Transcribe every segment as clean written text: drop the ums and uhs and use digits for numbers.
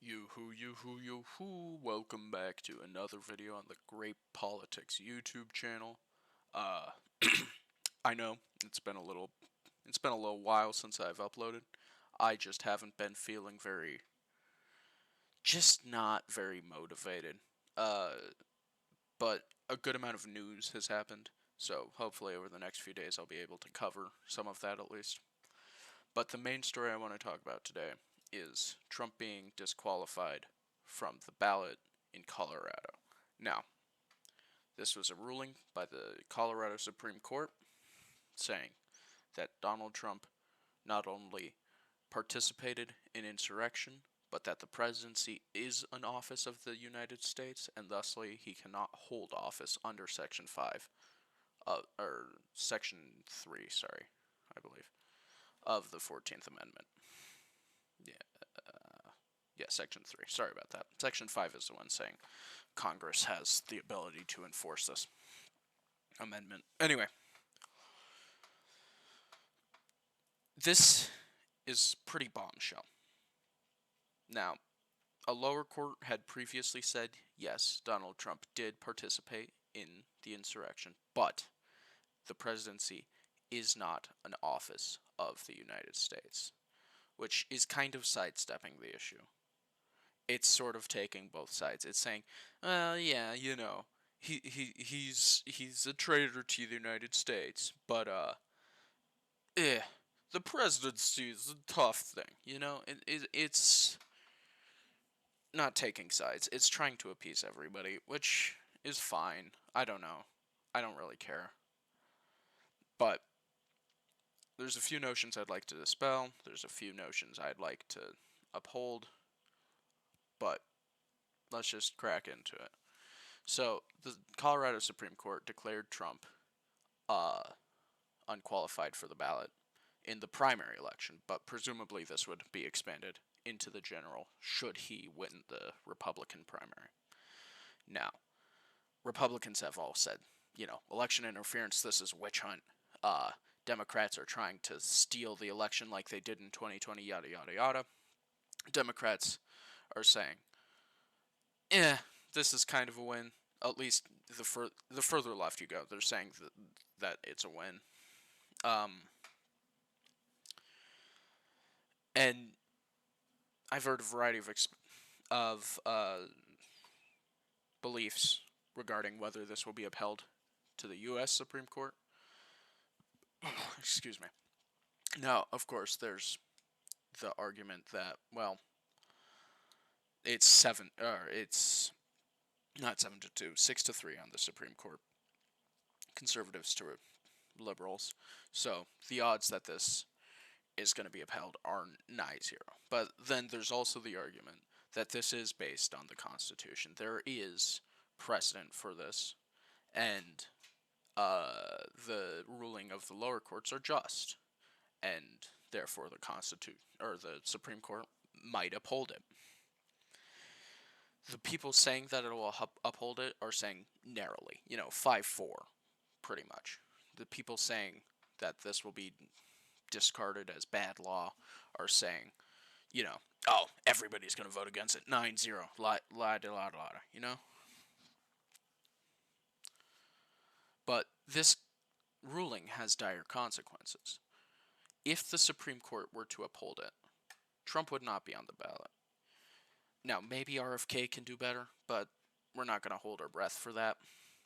You hoo, welcome back to another video on the Great Politics YouTube channel. Uh, I know it's been a little while since I've uploaded. I just haven't been feeling just not very motivated. Uh, but a good amount of news has happened, so hopefully over the next few days I'll be able to cover some of that at least. But the main story I want to talk about today is Trump being disqualified from the ballot in Colorado. Now, this was a ruling by the Colorado Supreme Court saying that Donald Trump not only participated in insurrection, but that the presidency is an office of the United States, and thusly he cannot hold office under Section 5, or Section 3, sorry, I believe, of the 14th Amendment. Yeah, Section 3. Sorry about that. Section 5 is the one saying Congress has the ability to enforce this amendment. Anyway, this is pretty bombshell. Now, a lower court had previously said, yes, Donald Trump did participate in the insurrection, but the presidency is not an office of the United States, which is kind of sidestepping the issue. It's sort of taking both sides. It's saying, yeah, he's a traitor to the United States, but the presidency is a tough thing. It's not taking sides. It's trying to appease everybody, which is fine. I don't know. I don't really care. But there's a few notions I'd like to dispel. There's a few notions I'd like to uphold. But let's just crack into it. So, the Colorado Supreme Court declared Trump unqualified for the ballot in the primary election, but presumably this would be expanded into the general should he win the Republican primary. Now, Republicans have all said, election interference, this is a witch hunt. Democrats are trying to steal the election like they did in 2020, yada, yada, yada. Democrats are saying, this is kind of a win. At least the further left you go, they're saying that it's a win. And I've heard a variety of beliefs regarding whether this will be upheld to the U.S. Supreme Court. Excuse me. Now, of course, there's the argument that, well, it's not 7-2, 6-3 on the Supreme Court, conservatives to liberals. So the odds that this is going to be upheld are nigh zero. But then there's also the argument that this is based on the Constitution. There is precedent for this, and the ruling of the lower courts are just, and therefore the Supreme Court might uphold it. The people saying that it will uphold it are saying narrowly, 5-4, pretty much. The people saying that this will be discarded as bad law are saying, oh, everybody's going to vote against it, 9-0, But this ruling has dire consequences. If the Supreme Court were to uphold it, Trump would not be on the ballot. Now, maybe RFK can do better, but we're not going to hold our breath for that.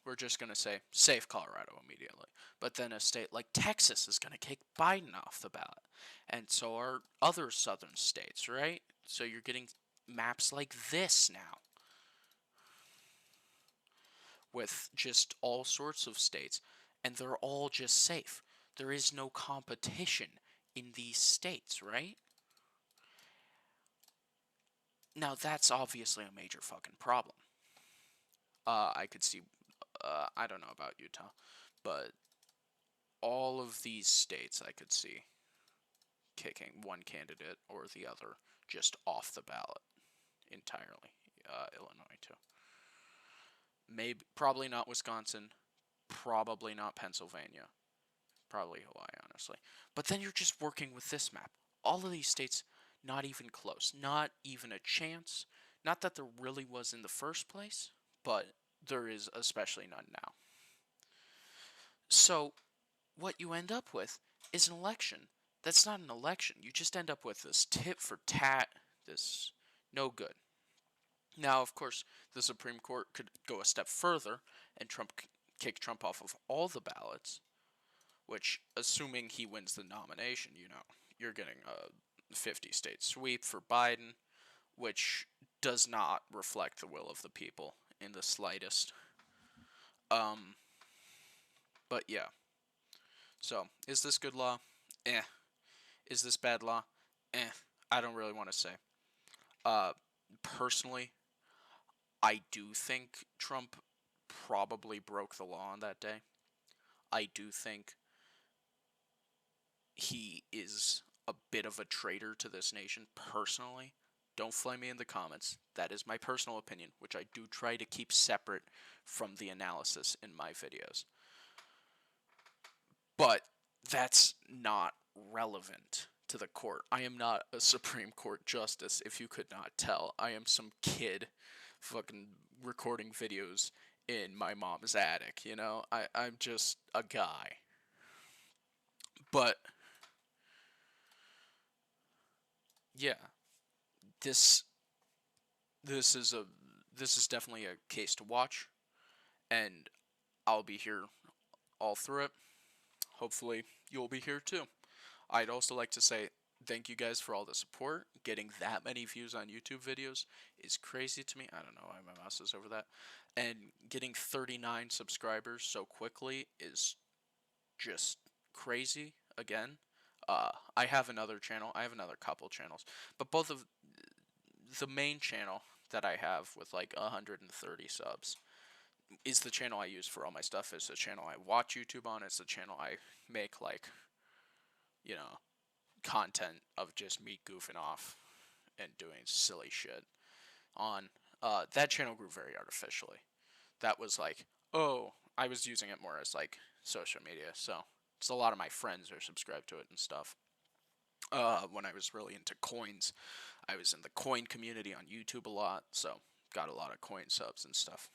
We're just going to say, save Colorado immediately. But then a state like Texas is going to kick Biden off the ballot. And so are other southern states, right? So you're getting maps like this now, with just all sorts of states, and they're all just safe. There is no competition in these states, right? Now, that's obviously a major fucking problem. I could see, I don't know about Utah, but all of these states I could see kicking one candidate or the other just off the ballot entirely. Illinois, too. Probably not Wisconsin, probably not Pennsylvania, probably Hawaii, honestly. But then you're just working with this map. All of these states Not even close. Not even a chance. Not that there really was in the first place, but there is especially none now. So, what you end up with is an election that's not an election. You just end up with this tit for tat, this no good. Now, of course, the Supreme Court could go a step further and kick Trump off of all the ballots, which, assuming he wins the nomination, you're getting a 50-state sweep for Biden, which does not reflect the will of the people in the slightest. But yeah. So, is this good law? Eh. Is this bad law? Eh. I don't really want to say. Personally, I do think Trump probably broke the law on that day. I do think he is a bit of a traitor to this nation, personally. Don't flame me in the comments. That is my personal opinion, which I do try to keep separate from the analysis in my videos. But that's not relevant to the court. I am not a Supreme Court justice, if you could not tell. I am some kid fucking recording videos in my mom's attic, I'm just a guy. But yeah, this this is definitely a case to watch, and I'll be here all through it. Hopefully, you'll be here too. I'd also like to say thank you guys for all the support. Getting that many views on YouTube videos is crazy to me. I don't know why my mouse is over that. And getting 39 subscribers so quickly is just crazy again. I have another channel. I have another couple channels. But both of the main channel that I have with like 130 subs is the channel I use for all my stuff. It's the channel I watch YouTube on. It's the channel I make, like, content of just me goofing off and doing silly shit on. That channel grew very artificially. That was like, oh, I was using it more as like social media, so it's a lot of my friends are subscribed to it and stuff. When I was really into coins, I was in the coin community on YouTube a lot, so got a lot of coin subs and stuff.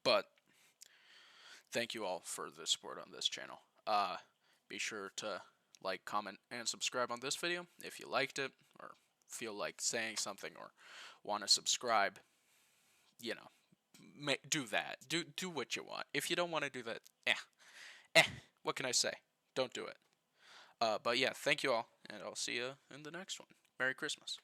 But thank you all for the support on this channel. Be sure to like, comment, and subscribe on this video if you liked it, or feel like saying something, or want to subscribe. Do that. Do what you want. If you don't want to do that, what can I say? Don't do it. But yeah, thank you all, and I'll see you in the next one. Merry Christmas.